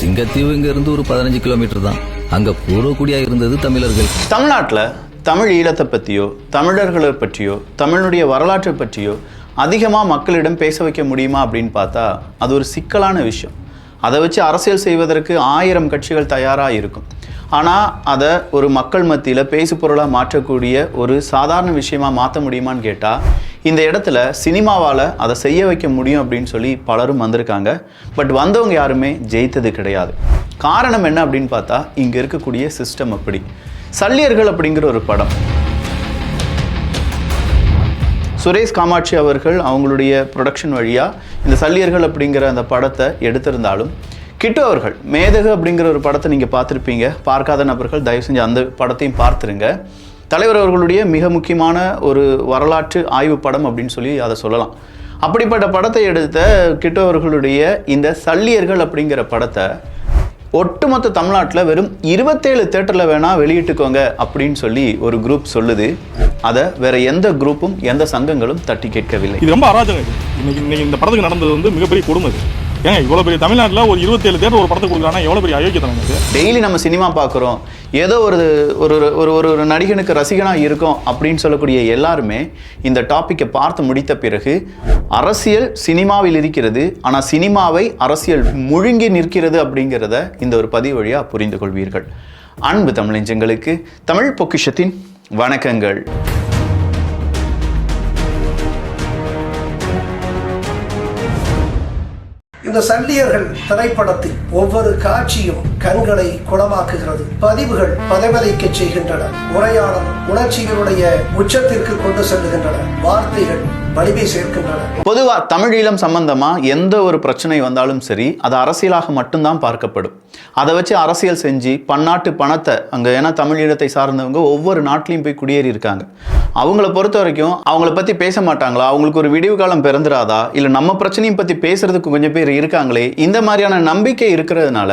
சிங்கத்தீவு இங்க இருந்து ஒரு 15 கிலோமீட்டர் தான். அங்க பூர்வக்குடியா இருந்தது தமிழர்கள். தமிழ்நாட்டில் தமிழ் ஈழத்தை பற்றியோ தமிழர்களை பற்றியோ தமிழுடைய வரலாற்றை பற்றியோ அதிகமாக மக்களிடம் பேச வைக்க முடியுமா அப்படின்னு பார்த்தா அது ஒரு சிக்கலான விஷயம். அதை வச்சு அரசியல் செய்வதற்கு 1000 கட்சிகள் தயாராக இருக்கும். ஆனால் அதை ஒரு மக்கள் மத்தியில் பேசு பொருளாக மாற்றக்கூடிய ஒரு சாதாரண விஷயமா மாற்ற முடியுமான்னு கேட்டால் இந்த இடத்துல சினிமாவால் அதை செய்ய வைக்க முடியும் அப்படின்னு சொல்லி பலரும் வந்திருக்காங்க. பட் வந்தவங்க யாருமே ஜெயித்தது கிடையாது. காரணம் என்ன அப்படின்னு பார்த்தா இங்கே இருக்கக்கூடிய சிஸ்டம். அப்படி சல்லியர்கள் அப்படிங்கிற ஒரு படம், சுரேஷ் காமாட்சி அவர்கள் அவங்களுடைய ப்ரொடக்ஷன் வழியாக இந்த சல்லியர்கள் அப்படிங்கிற அந்த படத்தை எடுத்திருந்தாலும் கிட்டு அவர்கள் மேதகு அப்படிங்கிற ஒரு படத்தை நீங்கள் பார்த்துருப்பீங்க. பார்க்காத நபர்கள் தயவு செஞ்சு அந்த படத்தையும் பார்த்துருங்க. தலைவர் அவர்களுடைய மிக முக்கியமான ஒரு வரலாற்று ஆய்வு படம் அப்படின்னு சொல்லி அதை சொல்லலாம். அப்படிப்பட்ட படத்தை எடுத்த கிட்டு அவர்களுடைய இந்த சல்லியர்கள் அப்படிங்கிற படத்தை ஒட்டுமொத்த தமிழ்நாட்டில் வெறும் 27 தேட்டரில் வேணால் வெளியிட்டுக்கோங்க அப்படின்னு சொல்லி ஒரு குரூப் சொல்லுது. அதை வேற எந்த குரூப்பும் எந்த சங்கங்களும் தட்டி கேட்கவில்லை. இது ரொம்ப அராஜகம். இன்னைக்கு இந்த படத்துக்கு நடந்தது வந்து மிகப்பெரிய கொடுமை. ஏங்க இவ்வளோ பெரிய தமிழ்நாட்டில் ஒரு 27 தேட்டர் ஒரு படத்தை கொடுக்குறாங்கன்னா எவ்வளோ பெரிய அயோக்கியத்தனம் இது. டெய்லி நம்ம சினிமா பார்க்குறோம், ஏதோ ஒரு ஒரு ஒரு நடிகனுக்கு ரசிகனாக இருக்கும் அப்படின்னு சொல்லக்கூடிய எல்லாருமே இந்த டாப்பிக்கை பார்த்து முடித்த பிறகு அரசியல் சினிமாவில் இருக்கிறது, ஆனால் சினிமாவை அரசியல் முழுங்கி நிற்கிறது அப்படிங்கிறத இந்த ஒரு பதிவு வழியாக புரிந்து கொள்வீர்கள். அன்பு தமிழஞ்சங்களுக்கு தமிழ் பொக்கிஷத்தின் வணக்கங்கள். இந்த சல்லியர்கள் திரைப்படத்தில் ஒவ்வொரு காட்சியும் கண்களை குளமாக்குகிறது. பதிவுகள் பதைபதைக்க செய்கின்றன. உரையாடல் உணர்ச்சிகளுடைய உச்சத்திற்கு கொண்டு செல்லுகின்றன. வார்த்தைகள் வலிமை சேர்க்கின்றன. பொதுவா தமிழீழம் சம்பந்தமா எந்த ஒரு பிரச்சனை வந்தாலும் சரி அது அரசியலாக மட்டும்தான் பார்க்கப்படும். அதை வச்சு அரசியல் செஞ்சு பன்னாட்டு பணத்தை அங்கே, ஏன்னா தமிழீழத்தை சார்ந்தவங்க ஒவ்வொரு நாட்டிலையும் போய் குடியேறி இருக்காங்க. அவங்கள பொறுத்த வரைக்கும் அவங்கள பற்றி பேச மாட்டாங்களா, அவங்களுக்கு ஒரு விடிவு காலம் பிறந்துராதா, இல்லை நம்ம பிரச்சனையும் பற்றி பேசுறதுக்கு கொஞ்சம் பேர் இருக்காங்களே, இந்த மாதிரியான நம்பிக்கை இருக்கிறதுனால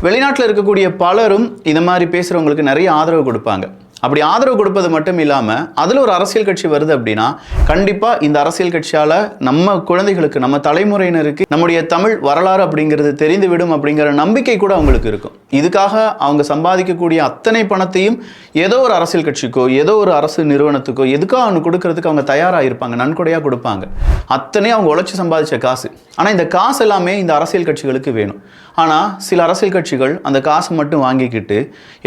வெளிநாட்டில் இருக்கக்கூடிய பலரும் இந்த மாதிரி பேசுகிறவங்களுக்கு நிறைய ஆதரவு கொடுப்பாங்க. அப்படி ஆதரவு கொடுப்பது மட்டும் இல்லாமல் அதில் ஒரு அரசியல் கட்சி வருது அப்படின்னா கண்டிப்பாக இந்த அரசியல் கட்சியால் நம்ம குழந்தைகளுக்கு, நம்ம தலைமுறையினருக்கு நம்முடைய தமிழ் வரலாறு அப்படிங்கிறது தெரிந்துவிடும் அப்படிங்கிற நம்பிக்கை கூட அவங்களுக்கு இருக்கும். இதுக்காக அவங்க சம்பாதிக்கக்கூடிய அத்தனை பணத்தையும் ஏதோ ஒரு அரசியல் கட்சிக்கோ ஏதோ ஒரு அரசு நிறுவனத்துக்கோ எதுக்கோ அவங்க கொடுக்கறதுக்கு அவங்க தயாராக இருப்பாங்க, நன்கொடையாக கொடுப்பாங்க. அத்தனை அவங்க உழைச்சி சம்பாதிச்ச காசு. ஆனால் இந்த காசு எல்லாமே இந்த அரசியல் கட்சிகளுக்கு வேணும். ஆனால் சில அரசியல் கட்சிகள் அந்த காசு மட்டும் வாங்கிக்கிட்டு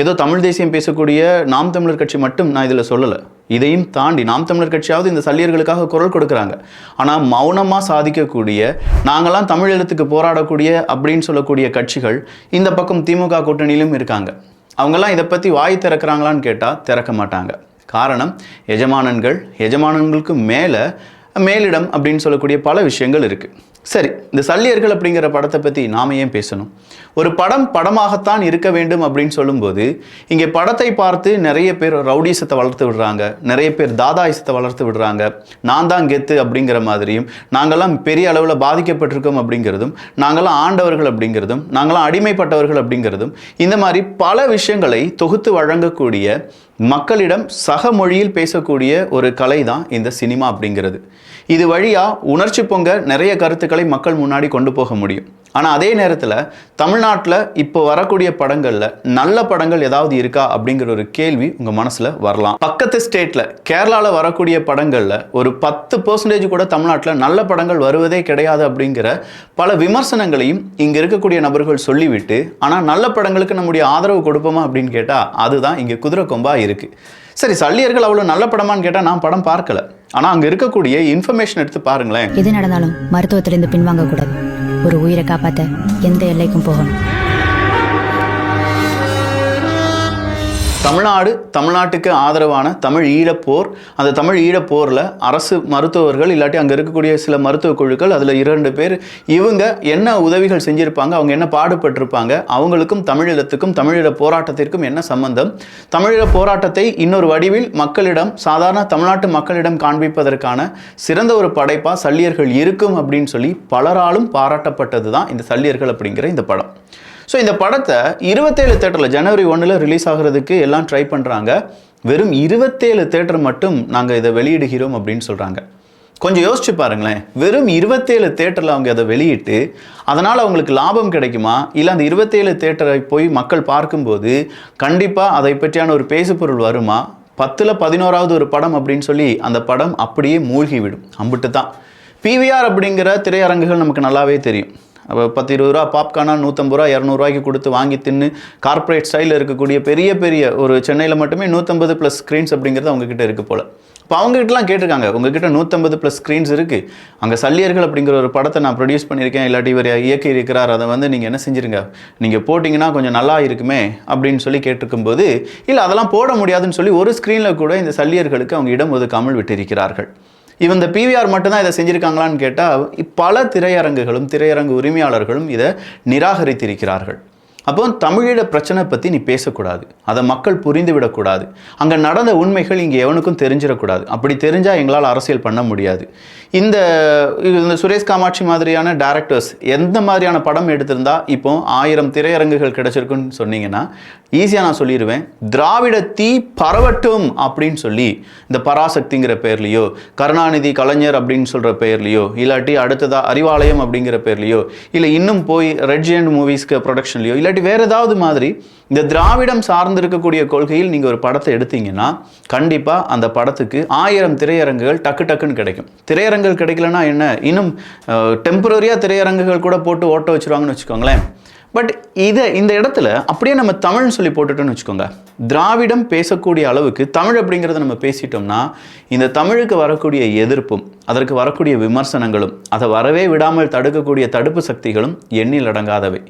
ஏதோ தமிழ் தேசியம் பேசக்கூடிய நாம் தமிழர் கட்சி மட்டும் நான் இதில் சொல்லலை, இதையும் தாண்டி நாம் தமிழர் கட்சியாவது இந்த சல்லியர்களுக்காக குரல் கொடுக்குறாங்க. ஆனால் மௌனமாக சாதிக்கக்கூடிய, நாங்களாம் தமிழ் எழுத்துக்கு போராடக்கூடிய அப்படின்னு சொல்லக்கூடிய கட்சிகள் இந்த பக்கம் திமுக கூட்டணியிலும் இருக்காங்க. அவங்கெல்லாம் இதை பற்றி வாய் திறக்கிறாங்களான்னு கேட்டால் திறக்க மாட்டாங்க. காரணம், எஜமானன்களுக்கு மேலிடம் அப்படின்னு சொல்லக்கூடிய பல விஷயங்கள் இருக்குது. சரி, இந்த சல்லியர்கள் அப்படிங்கிற படத்தை பற்றி நாம் ஏன் பேசணும்? ஒரு படம் படமாகத்தான் இருக்க வேண்டும் அப்படின்னு சொல்லும்போது இங்கே படத்தை பார்த்து நிறைய பேர் ரவுடிசத்தை வளர்த்து விடுறாங்க, நிறைய பேர் தாதாயிசத்தை வளர்த்து விடுறாங்க. நான் தான் கெத்து அப்படிங்கிற மாதிரியும், நாங்கள்லாம் பெரிய அளவில் பாதிக்கப்பட்டிருக்கோம் அப்படிங்கிறதும், நாங்கள்லாம் ஆண்டவர்கள் அப்படிங்கிறதும், நாங்கள்லாம் அடிமைப்பட்டவர்கள் அப்படிங்கிறதும், இந்த மாதிரி பல விஷயங்களை தொகுத்து வழங்கக்கூடிய மக்களிடம் சக மொழியில் பேசக்கூடிய ஒரு கலை தான் இந்த சினிமா அப்படிங்கிறது. இது வழியாக உணர்ச்சி பொங்க நிறைய கருத்துக்களை மக்கள் முன்னாடி கொண்டு போக முடியும். ஆனால் அதே நேரத்தில் தமிழ்நாட்டில் இப்போ வரக்கூடிய படங்களில் நல்ல படங்கள் ஏதாவது இருக்கா அப்படிங்கிற ஒரு கேள்வி உங்கள் மனசில் வரலாம். பக்கத்து ஸ்டேட்டில் கேரளாவில் வரக்கூடிய படங்களில் ஒரு 10% கூட தமிழ்நாட்டில் நல்ல படங்கள் வருவதே கிடையாது அப்படிங்கிற பல விமர்சனங்களையும் இங்கே இருக்கக்கூடிய நபர்கள் சொல்லிவிட்டு, ஆனால் நல்ல படங்களுக்கு நம்முடைய ஆதரவு கொடுப்போமா அப்படின்னு கேட்டால் அதுதான் இங்கே குதிரை கொம்பாக இருக்குது. சரி, சல்லியர்கள் அவ்வளோ நல்ல படமான்னு கேட்டால் நான் படம் பார்க்கல. ஆனால் அங்கே இருக்கக்கூடிய இன்ஃபர்மேஷன் எடுத்து பாருங்களேன். எது நடந்தாலும் மருத்துவத்திலிருந்து பின்வாங்க கூடாது. ஒரு உயிரை காப்பாற்ற எந்த எல்லைக்கும் போகணும். தமிழ்நாட்டுக்கு ஆதரவான தமிழ் ஈழப்போர், அந்த தமிழ் ஈழப்போரில் அரசு மருத்துவர்கள் இல்லாட்டி அங்கே இருக்கக்கூடிய சில மருத்துவ குழுக்கள், அதில் 2 பேர், இவங்க என்ன உதவிகள் செஞ்சுருப்பாங்க, அவங்க என்ன பாடுபட்டிருப்பாங்க, அவங்களுக்கும் தமிழீழத்துக்கும் தமிழீழ போராட்டத்திற்கும் என்ன சம்பந்தம், தமிழீழ போராட்டத்தை இன்னொரு வடிவில் மக்களிடம், சாதாரண தமிழ்நாட்டு மக்களிடம் காண்பிப்பதற்கான சிறந்த ஒரு படைப்பாக சல்லியர்கள் இருக்கும் அப்படின்னு சொல்லி பலராலும் பாராட்டப்பட்டது தான் இந்த சல்லியர்கள் அப்படிங்கிற இந்த படம். ஸோ இந்த படத்தை 27 தேட்டரில் ஜனவரி 1 ரிலீஸ் ஆகிறதுக்கு எல்லாம் ட்ரை பண்ணுறாங்க. வெறும் 27 தேட்டர் மட்டும் நாங்கள் இதை வெளியிடுகிறோம் அப்படின்னு சொல்கிறாங்க. கொஞ்சம் யோசிச்சு பாருங்களேன். வெறும் 27 தேட்டரில் அவங்க அதை வெளியிட்டு அதனால் அவங்களுக்கு லாபம் கிடைக்குமா, இல்லை அந்த 27 தேட்டரை போய் மக்கள் பார்க்கும்போது கண்டிப்பாக அதை பற்றியான ஒரு பேசுபொருள் வருமா? 10ல் 11வது ஒரு படம் அப்படின்னு சொல்லி அந்த படம் அப்படியே மூழ்கிவிடும். அம்பிட்டு தான். பிவிஆர் அப்படிங்கிற திரையரங்குகள் நமக்கு நல்லாவே தெரியும். அப்போ 10-20 ரூபா பாப்கார்னா 150 ரூபா 200 ரூபாய்க்கு கொடுத்து வாங்கி தின்னு கார்ப்பரேட் ஸ்டைலில் இருக்கக்கூடிய பெரிய பெரிய ஒரு சென்னையில் மட்டுமே 150+ ஸ்க்ரீன்ஸ் அப்படிங்கிறது அவங்கக்கிட்ட இருக்குது போல். இப்போ அவங்ககிட்டலாம் கேட்டிருக்காங்க, உங்ககிட்ட 150+ ஸ்க்ரீன்ஸ் இருக்குது, அங்கே சல்லியர்கள் அப்படிங்கிற ஒரு படத்தை நான் ப்ரொடியூஸ் பண்ணியிருக்கேன், இல்லாட்டி இவர் இயக்கி இருக்கிறார், அதை வந்து நீங்கள் என்ன செஞ்சுருங்க, நீங்கள் போட்டிங்கன்னா கொஞ்சம் நல்லா இருக்குமே அப்படின்னு சொல்லி கேட்டிருக்கும்போது, இல்லை அதெல்லாம் போட முடியாதுன்னு சொல்லி ஒரு ஸ்க்ரீனில் கூட இந்த சல்லியர்களுக்கு அவங்க இடம் ஒதுக்காமல் விட்டிருக்கிறார்கள். இந்த பிவிஆர் மட்டும்தான் இதை செஞ்சுருக்காங்களான்னு கேட்டால் பல திரையரங்குகளும் திரையரங்கு உரிமையாளர்களும் இதை நிராகரித்திருக்கிறார்கள். அப்போ தமிழீழ பிரச்சனை பற்றி நீ பேசக்கூடாது, அதை மக்கள் புரிந்து விடக்கூடாது, அங்கே நடந்த உண்மைகள் இங்கே எவனுக்கும் தெரிஞ்சிடக்கூடாது. அப்படி தெரிஞ்சால் எங்களால் அரசியல் பண்ண முடியாது. இந்த சுரேஷ் காமாட்சி மாதிரியான டைரக்டர்ஸ் எந்த மாதிரியான படம் எடுத்திருந்தா இப்போ 1000 திரையரங்குகள் கிடைச்சிருக்குன்னு சொன்னீங்கன்னா ஈஸியாக நான் சொல்லிடுவேன். திராவிட தீ பரவட்டும் அப்படின்னு சொல்லி இந்த பராசக்திங்கிற பேர்லையோ, கருணாநிதி கலைஞர் அப்படின்னு சொல்கிற பேர்லையோ, இல்லாட்டி அடுத்ததாக அறிவாலயம் அப்படிங்கிற பேர்லையோ, இல்லை இன்னும் போய் ரெட் ஜெயண்ட் மூவிஸ்க்கு ப்ரொடக்ஷன்லையோ, இல்லாட்டி வேறு ஏதாவது மாதிரி இந்த திராவிடம் சார்ந்து இருக்கக்கூடிய கொள்கையில் நீங்கள் ஒரு படத்தை எடுத்தீங்கன்னா கண்டிப்பாக அந்த படத்துக்கு 1000 திரையரங்குகள் டக்குன்னு கிடைக்கும். திரையரங்குகள் கிடைக்கலன்னா என்ன, இன்னும் டெம்பரரியாக திரையரங்குகள் கூட போட்டு ஓட்ட வச்சுருவாங்கன்னு வச்சுக்கோங்களேன். பட் இந்த இடத்துல அப்படியே நம்ம தமிழ்னு சொல்லி போட்டுட்டோன்னு வச்சுக்கோங்க, திராவிடம் பேசக்கூடிய அளவுக்கு தமிழ் அப்படிங்கிறத நம்ம பேசிட்டோம்னா இந்த தமிழுக்கு வரக்கூடிய எதிர்ப்பும் அதற்கு வரக்கூடிய விமர்சனங்களும் அதை வரவே விடாமல் தடுக்கக்கூடிய தடுப்பு சக்திகளும் எண்ணில் அடங்காதவை.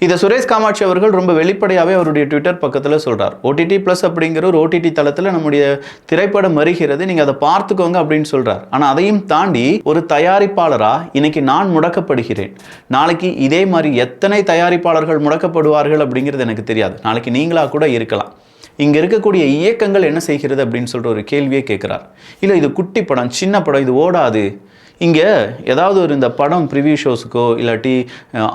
இதை சுரேஷ் காமாட்சி அவர்கள் ரொம்ப வெளிப்படையாகவே அவருடைய ட்விட்டர் பக்கத்தில் சொல்கிறார். OTT+ அப்படிங்கிற ஒரு OTT தளத்தில் நம்முடைய திரைப்படம் வருகிறது, நீங்கள் அதை பார்த்துக்கோங்க அப்படின்னு சொல்கிறார். ஆனால் அதையும் தாண்டி ஒரு தயாரிப்பாளராக இன்னைக்கு நான் முடக்கப்படுகிறேன், நாளைக்கு இதே மாதிரி எத்தனை தயாரிப்பாளர்கள் முடக்கப்படுவார்கள் அப்படிங்கிறது எனக்கு தெரியாது, நாளைக்கு நீங்களாக கூட இருக்கலாம். இங்கே இருக்கக்கூடிய இயக்கங்கள் என்ன செய்கிறது அப்படின்னு சொல்கிற ஒரு கேள்வியே கேட்குறார். இல்லை இது குட்டி படம், சின்ன படம், இது ஓடாது. இங்கே ஏதாவது ஒரு இந்த படம் ப்ரிவியூ ஷோஸுக்கோ இல்லாட்டி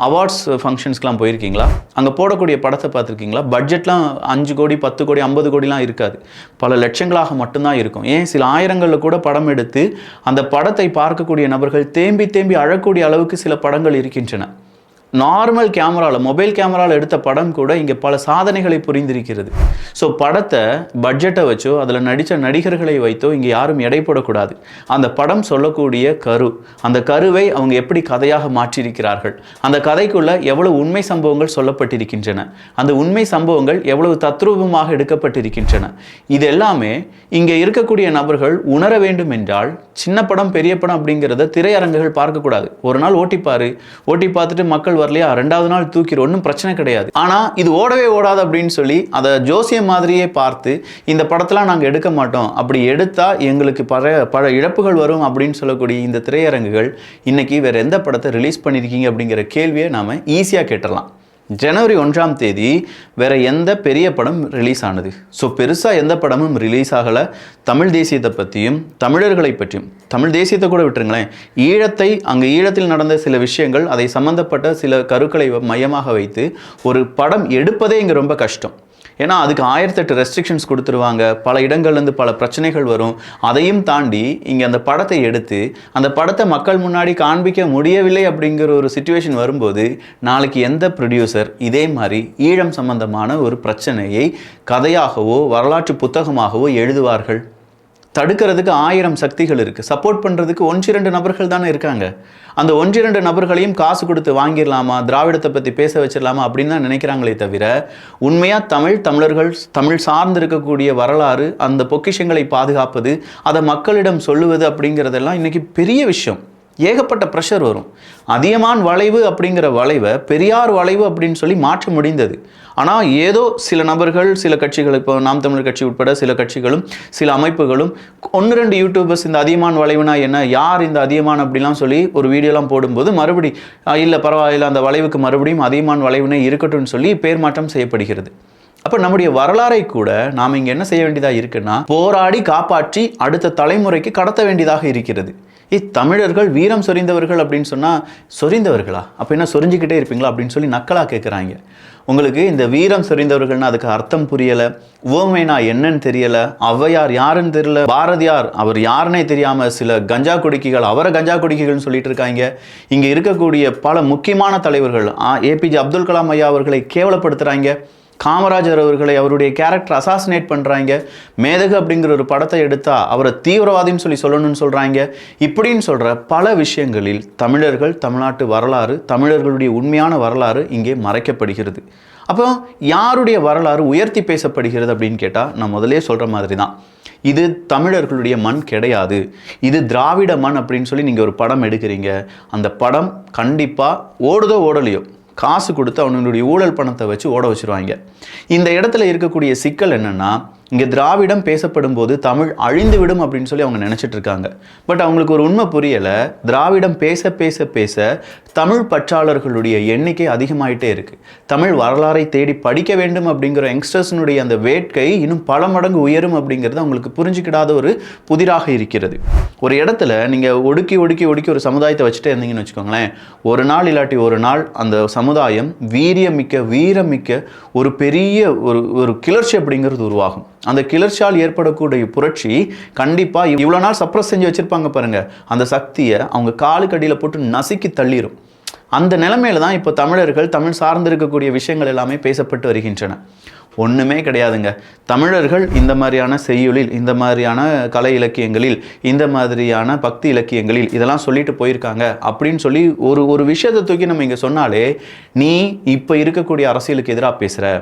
அவார்ட்ஸ் ஃபங்க்ஷன்ஸ்க்கெலாம் போயிருக்கீங்களா? அங்கே போடக்கூடிய படத்தை பார்த்துருக்கீங்களா? பட்ஜெட்லாம் 5 கோடி 10 கோடி 50 கோடிலாம் இருக்காது, பல லட்சங்களாக மட்டும்தான் இருக்கும். ஏன் சில ஆயிரங்களில் கூட படம் எடுத்து அந்த படத்தை பார்க்கக்கூடிய நபர்கள் தேம்பி அழக்கூடிய அளவுக்கு சில படங்கள் இருக்கின்றன. நார்மல் கேமராவில் மொபைல் கேமராவில் எடுத்த படம் கூட இங்கே பல சாதனைகளை புரிந்திருக்கிறது. ஸோ படத்தை பட்ஜெட்டை வச்சோ அதில் நடித்த நடிகர்களை வைத்தோ இங்கே யாரும் எடை போடக்கூடாது. அந்த படம் சொல்லக்கூடிய கரு, அந்த கருவை அவங்க எப்படி கதையாக மாற்றியிருக்கிறார்கள், அந்த கதைக்குள்ள எவ்வளவு உண்மை சம்பவங்கள் சொல்லப்பட்டிருக்கின்றன, அந்த உண்மை சம்பவங்கள் எவ்வளவு தத்ரூபமாக எடுக்கப்பட்டிருக்கின்றன, இது எல்லாமே இங்கே இருக்கக்கூடிய நபர்கள் உணர வேண்டும் என்றால் சின்ன படம் பெரிய படம் அப்படிங்கிறத திரையரங்குகள் பார்க்கக்கூடாது. ஒரு நாள் ஓட்டி பார்த்துட்டு மக்கள் வரலையா, 2வது நாள் தூக்கிடும், ஒன்றும் பிரச்சனை கிடையாது. ஆனால் இது ஓடவே ஓடாது அப்படின்னு சொல்லி அதை ஜோசியம் மாதிரியே பார்த்து இந்த படத்தெல்லாம் நாங்கள் எடுக்க மாட்டோம், அப்படி எடுத்தால் எங்களுக்கு பல இழப்புகள் வரும் அப்படின்னு சொல்லக்கூடிய இந்த திரையரங்குகள் இன்னைக்கு வேற எந்த படத்தை ரிலீஸ் பண்ணியிருக்கீங்க அப்படிங்கிற கேள்வியை நாம் ஈஸியாக கேட்டுடலாம். ஜனவரி 1ஆம் தேதி வேற எந்த பெரிய படம் ரிலீஸ் ஆனது? ஸோ பெருசாக எந்த படமும் ரிலீஸ் ஆகலை. தமிழ் தேசியத்தை பற்றியும் தமிழர்களை பற்றியும், தமிழ் தேசியத்தை கூட விட்டுருங்களேன், அங்கே ஈழத்தில் நடந்த சில விஷயங்கள், அதை சம்பந்தப்பட்ட சில கருக்களை மையமாக வைத்து ஒரு படம் எடுப்பதே இங்கே ரொம்ப கஷ்டம். ஏன்னா அதுக்கு 1008 ரெஸ்ட்ரிக்ஷன்ஸ் கொடுத்துருவாங்க, பல இடங்கள்லேருந்து பல பிரச்சனைகள் வரும். அதையும் தாண்டி இங்கே அந்த படத்தை எடுத்து அந்த படத்தை மக்கள் முன்னாடி காண்பிக்க முடியவில்லை அப்படிங்கிற ஒரு சிச்சுவேஷன் வரும்போது நாளைக்கு எந்த ப்ரொடியூசர் இதே மாதிரி ஈழம் சம்பந்தமான ஒரு பிரச்சனையை கதையாகவோ வரலாற்று புத்தகமாகவோ எழுதுவார்கள்? தடுக்கிறதுக்கு 1000 சக்திகள் இருக்குது, சப்போர்ட் பண்ணுறதுக்கு 1-2 நபர்கள் தானே இருக்காங்க. அந்த 1-2 நபர்களையும் காசு கொடுத்து வாங்கிடலாமா, திராவிடத்தை பற்றி பேச வச்சிடலாமா அப்படின்னு தான் நினைக்கிறாங்களே தவிர உண்மையாக தமிழர்கள் தமிழ் சார்ந்து இருக்கக்கூடிய வரலாறு, அந்த பொக்கிஷங்களை பாதுகாப்பது, அதை மக்களிடம் சொல்லுவது அப்படிங்கிறதெல்லாம் இன்றைக்கி பெரிய விஷயம். ஏகப்பட்ட ப்ரெஷர் வரும். அதியமான் வளைவு அப்படிங்கிற வளைவை பெரியார் வளைவு அப்படின்னு சொல்லி மாற்ற முடிந்தது. ஆனால் ஏதோ சில நபர்கள், சில கட்சிகள், இப்போ நாம் தமிழர் கட்சி உட்பட சில கட்சிகளும் சில அமைப்புகளும் 1-2 யூடியூபர்ஸ் இந்த அதியமான் வளைவுனா என்ன, யார் இந்த அதியமான் அப்படிலாம் சொல்லி ஒரு வீடியோலாம் போடும்போது மறுபடி இல்லை பரவாயில்ல அந்த வளைவுக்கு மறுபடியும் அதியமான் வளைவுனே இருக்கட்டும்னு சொல்லி பேர் மாற்றம் செய்யப்படுகிறது. அப்போ நம்முடைய வரலாறை கூட நாம் இங்கே என்ன செய்ய வேண்டியதாக இருக்குன்னா போராடி காப்பாற்றி அடுத்த தலைமுறைக்கு கடத்த வேண்டியதாக இருக்கிறது. தமிழர்கள் வீரம் சொரிந்தவர்கள் அப்படின்னு சொன்னால் சொரிந்தவர்களா, அப்போ என்ன சொரிஞ்சிக்கிட்டே இருப்பீங்களா அப்படின்னு சொல்லி நக்கலாக கேட்குறாங்க. உங்களுக்கு இந்த வீரம் செறிந்தவர்கள்னா அதுக்கு அர்த்தம் புரியலை, உவமைனா என்னன்னு தெரியலை, ஔவையார் யாருன்னு தெரியல, பாரதியார் அவர் யாருன்னே தெரியாமல் சில கஞ்சா குடிக்கிகள் அவரை கஞ்சா குடிக்கிகள்னு சொல்லிட்டு இருக்காங்க. இங்கே இருக்கக்கூடிய பல முக்கியமான தலைவர்கள் ஏபிஜே அப்துல் கலாம் ஐயா அவர்களை கேவலப்படுத்துகிறாங்க, காமராஜர் அவர்களை அவருடைய கேரக்டர் அசாசினேட் பண்ணுறாங்க, மேதகு அப்படிங்கிற ஒரு படத்தை எடுத்தால் அவரை தீவிரவாதின்னு சொல்லணும்னு சொல்கிறாங்க. இப்படின்னு சொல்கிற பல விஷயங்களில் தமிழர்கள், தமிழ்நாட்டு வரலாறு, தமிழர்களுடைய உண்மையான வரலாறு இங்கே மறைக்கப்படுகிறது. அப்போ யாருடைய வரலாறு உயர்த்தி பேசப்படுகிறது அப்படின்னு கேட்டால் நான் முதலே சொல்கிற மாதிரி தான், இது தமிழர்களுடைய மண் கிடையாது, இது திராவிட மண் அப்படின்னு சொல்லி நீங்கள் ஒரு படம் எடுக்கிறீங்க. அந்த படம் கண்டிப்பாக ஓடுதோ ஓடலையோ காசு கொடுத்து அவனுடைய ஊழல் பணத்தை வச்சு ஓட வச்சுருவாங்க. இந்த இடத்துல இருக்கக்கூடிய சிக்கல் என்னென்னா, இங்கே திராவிடம் பேசப்படும் போது தமிழ் அழிந்து விடும் அப்படின்னு சொல்லி அவங்க நினச்சிட்டு இருக்காங்க. பட் அவங்களுக்கு ஒரு உண்மை புரியலை, திராவிடம் பேச பேச பேச தமிழ் பற்றாளர்களுடைய எண்ணிக்கை அதிகமாயிட்டே இருக்குது. தமிழ் வரலாறை தேடி படிக்க வேண்டும் அப்படிங்கிற யங்ஸ்டர்ஸினுடைய அந்த வேட்கை இன்னும் பல மடங்கு உயரும் அப்படிங்கிறது அவங்களுக்கு புரிஞ்சிக்கிடாத ஒரு புதிராக இருக்கிறது. ஒரு இடத்துல நீங்கள் ஒடுக்கி ஒடுக்கி ஒடுக்கி ஒரு சமுதாயத்தை வச்சுட்டே இருந்தீங்கன்னு வச்சுக்கோங்களேன், ஒரு நாள் இல்லாட்டி ஒரு நாள் அந்த சமுதாயம் வீரமிக்க ஒரு பெரிய ஒரு கிளர்ச்சி அப்படிங்கிறது உருவாகும். அந்த கிளர்ச்சியால் ஏற்படக்கூடிய புரட்சி கண்டிப்பாக இவ்வளோ நாள் சப்ரஸ் செஞ்சு வச்சுருப்பாங்க பாருங்கள், அந்த சக்தியை அவங்க காலுக்கடியில் போட்டு நசுக்கி தள்ளிடும். அந்த நிலைமையில தான் இப்போ தமிழர்கள், தமிழ் சார்ந்திருக்கக்கூடிய விஷயங்கள் எல்லாமே பேசப்பட்டு வருகின்றன. ஒன்றுமே கிடையாதுங்க. தமிழர்கள் இந்த மாதிரியான செய்யுளில், இந்த மாதிரியான கலை இலக்கியங்களில், இந்த மாதிரியான பக்தி இலக்கியங்களில் இதெல்லாம் சொல்லிட்டு போயிருக்காங்க அப்படின்னு சொல்லி ஒரு விஷயத்தை தூக்கி நம்ம இங்கே சொன்னாலே, நீ இப்போ இருக்கக்கூடிய அரசியலுக்கு எதிராக பேசுகிற,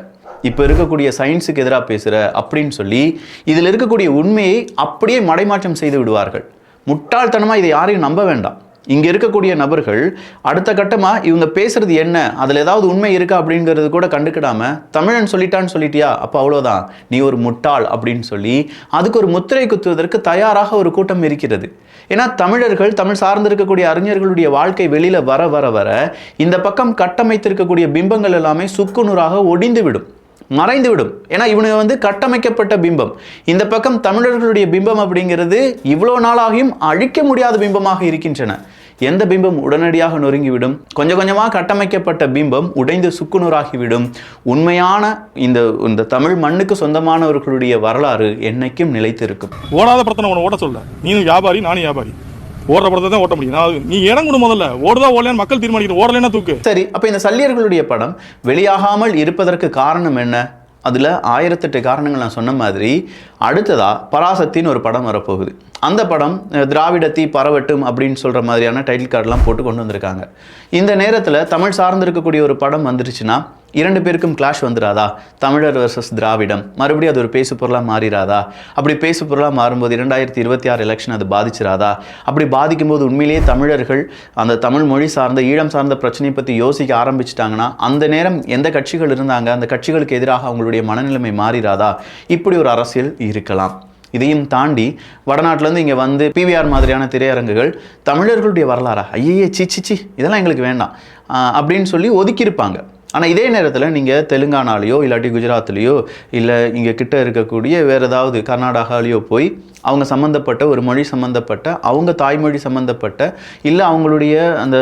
இப்போ இருக்கக்கூடிய சயின்ஸுக்கு எதிராக பேசுகிற அப்படின்னு சொல்லி இதில் இருக்கக்கூடிய உண்மையை அப்படியே மடைமாற்றம் செய்து விடுவார்கள். முட்டாள்தனமாக இதை யாரையும் நம்ப வேண்டாம். இங்கே இருக்கக்கூடிய நபர்கள் அடுத்த கட்டமாக இவங்க பேசுறது என்ன, அதில் ஏதாவது உண்மை இருக்கா அப்படிங்கிறது கூட கண்டுக்கிடாமல் தமிழன் சொல்லிட்டான்னு சொல்லிட்டியா, அப்போ அவ்வளோதான் நீ ஒரு முட்டாள் அப்படின்னு சொல்லி அதுக்கு ஒரு முத்திரை குத்துவதற்கு தயாராக ஒரு கூட்டம் இருக்கிறது. ஏன்னா தமிழர்கள், தமிழ் சார்ந்திருக்கக்கூடிய அறிஞர்களுடைய வாழ்க்கை வெளியில் வர வர வர இந்த பக்கம் கட்டமைத்திருக்கக்கூடிய பிம்பங்கள் எல்லாமே சுக்குநூறாக ஒடிந்துவிடும், மறைந்துவிடும். ஏன்னா இவனுங்க கட்டமைக்கப்பட்ட பிம்பம். இந்த பக்கம் தமிழர்களுடைய பிம்பம் அப்படிங்கிறது இவ்வளோ நாளாகியும் அழிக்க முடியாத பிம்பமாக இருக்கின்றன. எந்த பிம்பம் உடனடியாக நொறுங்கிவிடும், கொஞ்சம் கொஞ்சமாக கட்டமைக்கப்பட்ட பிம்பம் உடைந்து சுக்குநூறாகிவிடும். உண்மையான இந்த தமிழ் மண்ணுக்கு சொந்தமானவர்களுடைய வரலாறு என்னைக்கும் நிலைத்திருக்கும். ஓடாத படத்தை உன ஓட்ட சொல்ல, நீனும் வியாபாரி நானும் வியாபாரி, ஓடுற படத்தை தான் ஓட்ட முடியும். நீ இறங்கணும், முதல்ல ஓடுதா ஓடலையான்னு மக்கள் தீர்மானிக்கணும், ஓடலைன்னா தூக்கு. சரி, அப்போ இந்த சல்லியர்களுடைய படம் வெளியாகாமல் இருப்பதற்கு காரணம் என்ன? அதில் 1008 காரணங்கள் நான் சொன்ன மாதிரி. அடுத்ததாக பராசக்தின்னு ஒரு படம் வரப்போகுது. அந்த படம் திராவிடத்தி பரவட்டும் அப்படின்னு சொல்கிற மாதிரியான டைட்டில் கார்டெலாம் போட்டு கொண்டு வந்திருக்காங்க. இந்த நேரத்தில் தமிழ் சார்ந்திருக்கக்கூடிய ஒரு படம் வந்துருச்சுன்னா இரண்டு பேருக்கும் கிளாஷ் வந்துடாதா? தமிழர் வர்சஸ் திராவிடம், மறுபடியும் அது ஒரு பேசு பொருளாக மாறிடாதா? அப்படி பேசு பொருளாக மாறும்போது 2026 எலெக்ஷன் அது பாதிச்சிடாதா? அப்படி பாதிக்கும்போது உண்மையிலேயே தமிழர்கள் அந்த தமிழ் மொழி சார்ந்த, ஈழம் சார்ந்த பிரச்சனையை பற்றி யோசிக்க ஆரம்பிச்சிட்டாங்கன்னா அந்த நேரம் எந்த கட்சிகள் இருந்தாங்க, அந்த கட்சிகளுக்கு எதிராக அவங்களுடைய மனநிலைமை மாறிடாதா? இப்படி ஒரு அரசியல் இருக்கலாம். இதையும் தாண்டி வடநாட்டிலேருந்து இங்கே பிவிஆர் மாதிரியான திரையரங்குகள் தமிழர்களுடைய வரலாறா, ஐயே சிச்சி இதெல்லாம் எங்களுக்கு வேண்டாம் அப்படின்னு சொல்லி ஒதுக்கியிருப்பாங்க. ஆனால் இதே நேரத்தில் நீங்கள் தெலுங்கானாலேயோ இல்லாட்டி குஜராத்லேயோ இல்லை இங்கே கிட்ட இருக்கக்கூடிய வேறு ஏதாவது கர்நாடகாலேயோ போய் அவங்க சம்மந்தப்பட்ட ஒரு மொழி சம்மந்தப்பட்ட, அவங்க தாய்மொழி சம்மந்தப்பட்ட, இல்லை அவங்களுடைய அந்த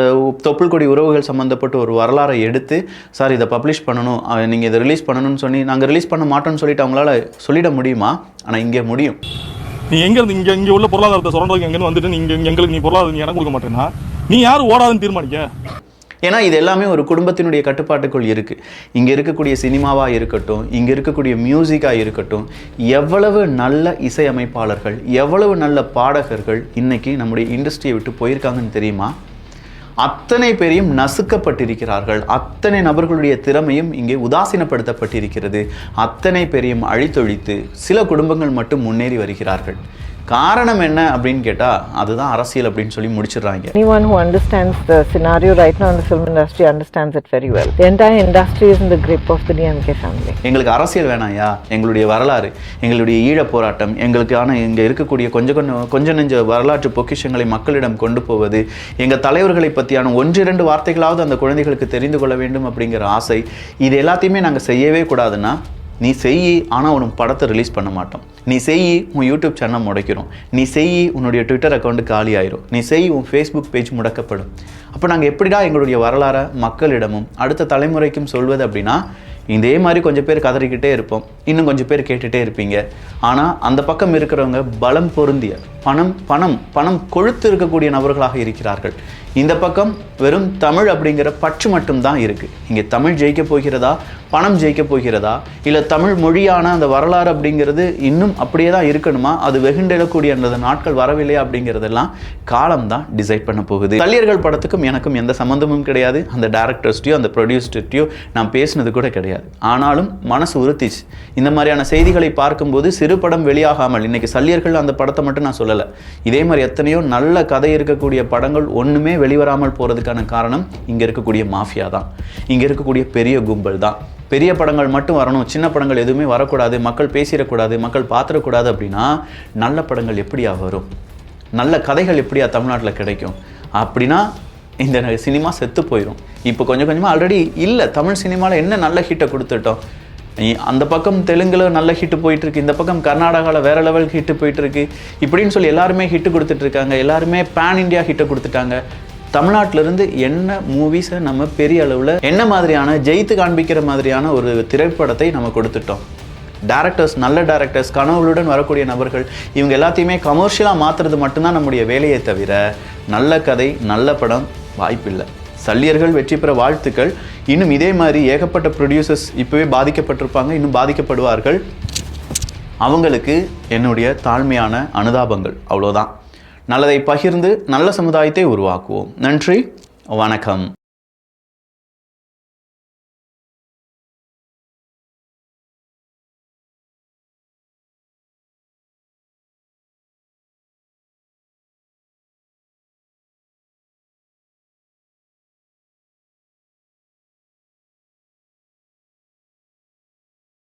தொப்புள் கொடி உறவுகள் சம்மந்தப்பட்ட ஒரு வரலாறை எடுத்து, சார் இதை பப்ளிஷ் பண்ணணும், நீங்கள் இதை ரிலீஸ் பண்ணணும்னு சொல்லி நாங்கள் ரிலீஸ் பண்ண மாட்டோம்னு சொல்லிட்டு அவங்களால சொல்லிட முடியுமா? ஆனால் இங்கே முடியும். நீ எங்கேருந்து இங்கே உள்ள பொருளாதாரத்தை சொல்கிறதுக்கு எங்கேருந்து வந்துட்டு நீங்கள் எங்களுக்கு நீ பொருளாதாரம் நீ இடம் கொடுக்க மாட்டேன்னா நீ யாரும் ஓடாதுன்னு தீர்மானிக்க. ஏன்னா இது எல்லாமே ஒரு குடும்பத்தினுடைய கட்டுப்பாட்டுக்குள் இருக்குது. இங்கே இருக்கக்கூடிய சினிமாவாக இருக்கட்டும், இங்கே இருக்கக்கூடிய மியூசிக்காக இருக்கட்டும், எவ்வளவு நல்ல இசையமைப்பாளர்கள், எவ்வளவு நல்ல பாடகர்கள் இன்னைக்கு நம்முடைய இண்டஸ்ட்ரியை விட்டு போயிருக்காங்கன்னு தெரியுமா? அத்தனை பேரையும் நசுக்கப்பட்டிருக்கிறார்கள். அத்தனை நபர்களுடைய திறமையும் இங்கே உதாசீனப்படுத்தப்பட்டிருக்கிறது. அத்தனை பேரையும் அழித்தொழித்து சில குடும்பங்கள் மட்டும் முன்னேறி வருகிறார்கள். காரணம் என்ன அப்படின்னு கேட்டால் அதுதான் அரசியல் அப்படின்னு சொல்லி முடிச்சிடுறாங்க. Anyone who understands the scenario right now in the film industry understands it very well. The entire industry is in the grip of the DMK family. எங்களுக்கு அரசியல் வேணாயா, எங்களுடைய வரலாறு, எங்களுடைய ஈழப் போராட்டம், எங்களுக்கான இங்கே இருக்கக்கூடிய கொஞ்சம் நெஞ்ச வரலாற்று பொக்கிஷங்களை மக்களிடம் கொண்டு போவது, எங்கள் தலைவர்களை பற்றியான 1-2 வார்த்தைகளாவது அந்த குழந்தைகளுக்கு தெரிந்து கொள்ள வேண்டும் அப்படிங்கிற ஆசை, இது எல்லாத்தையுமே நாங்கள் செய்யவே கூடாதுன்னா நீ செய், ஆனால் உனக்கு படத்தை ரிலீஸ் பண்ண மாட்டோம். நீ செய், உன் யூடியூப் சேனல் முடைக்கிறோம். நீ செய், உன்னுடைய ட்விட்டர் அக்கௌண்ட்டு காலி ஆயிரும். நீ செய், உன் ஃபேஸ்புக் பேஜ் முடக்கப்படும். அப்போ நாங்கள் எப்படிடா எங்களுடைய வரலாறை மக்களிடமும் அடுத்த தலைமுறைக்கும் சொல்வது அப்படின்னா இதே மாதிரி கொஞ்சம் பேர் கதறிக்கிட்டே இருப்போம், இன்னும் கொஞ்சம் பேர் கேட்டுகிட்டே இருப்பீங்க. ஆனால் அந்த பக்கம் இருக்கிறவங்க பலம் பொருந்திய பணம் கொழுத்து இருக்கக்கூடிய நபர்களாக இருக்கிறார்கள். இந்த பக்கம் வெறும் தமிழ் அப்படிங்கிற பற்று மட்டும்தான் இருக்குது. இங்கே தமிழ் ஜெயிக்க போகிறதா, பணம் ஜெயிக்க போகிறதா, இல்லை தமிழ் மொழியான அந்த வரலாறு அப்படிங்கிறது இன்னும் அப்படியே தான் இருக்கணுமா, அது வெகுண்டெழக்கூடிய அந்த நாட்கள் வரவில்லையா அப்படிங்கிறதெல்லாம் காலம்தான் டிசைட் பண்ண போகுது. கல்லியர்கள் படத்துக்கும் எனக்கும் எந்த சம்மந்தமும் கிடையாது. அந்த டேரக்டர்ஸ்டையோ அந்த ப்ரொடியூசர்ட்டையோ நான் பேசினது கூட கிடையாது. ஆனாலும் மனசு உறுத்திச்சு. இந்த மாதிரியான செய்திகளை பார்க்கும்போது சிறு படம் வெளியாகாமல், இன்னைக்கு சல்லியர்கள் அந்த படத்தை மட்டும் நான் சொல்லலை, இதே மாதிரி எத்தனையோ நல்ல கதை இருக்கக்கூடிய படங்கள் ஒன்றுமே வெளிவராமல் போகிறதுக்கான காரணம் இங்கே இருக்கக்கூடிய மாஃபியா தான், இங்கே இருக்கக்கூடிய பெரிய கும்பல் தான். பெரிய படங்கள் மட்டும் வரணும், சின்ன படங்கள் எதுவுமே வரக்கூடாது, மக்கள் பேசிடக்கூடாது, மக்கள் பார்த்துடக்கூடாது அப்படின்னா நல்ல படங்கள் எப்படியா வரும், நல்ல கதைகள் எப்படியா தமிழ்நாட்டில் கிடைக்கும்? அப்படின்னா இந்த சினிமா செத்து போயிடும். இப்போ கொஞ்சம் கொஞ்சமாக ஆல்ரெடி இல்லை, தமிழ் சினிமாவில் என்ன நல்ல ஹிட்டை கொடுத்துட்டோம். அந்த பக்கம் தெலுங்குல நல்ல ஹிட்டு போயிட்டுருக்கு, இந்த பக்கம் கர்நாடகாவில் வேறு லெவலுக்கு ஹிட்டு போயிட்டுருக்கு, இப்படின்னு சொல்லி எல்லாருமே ஹிட்டு கொடுத்துட்ருக்காங்க, எல்லாருமே பேன் இண்டியா ஹிட்டை கொடுத்துட்டாங்க. தமிழ்நாட்டிலேருந்து என்ன மூவிஸை நம்ம பெரிய அளவில் என்ன மாதிரியான ஜெயித்து காண்பிக்கிற மாதிரியான ஒரு திரைப்படத்தை நம்ம கொடுத்துட்டோம். டேரக்டர்ஸ், நல்ல டேரக்டர்ஸ், கனவுகளுடன் வரக்கூடிய நபர்கள், இவங்க எல்லாத்தையுமே கமர்ஷியலாக மாற்றுறது மட்டும்தான் நம்முடைய வேலையை தவிர நல்ல கதை நல்ல படம் வாய்ப்பில்லை. சல்லியர்கள் வெற்றி பெற வாழ்த்துக்கள். இன்னும் இதே மாதிரி ஏகப்பட்ட ப்ரொடியூசர்ஸ் இப்போவே பாதிக்கப்பட்டிருப்பாங்க, இன்னும் பாதிக்கப்படுவார்கள். அவங்களுக்கு என்னுடைய தாழ்மையான அனுதாபங்கள். அவ்வளோதான். நல்லதை பகிர்ந்து நல்ல சமுதாயத்தை உருவாக்குவோம். நன்றி, வணக்கம்.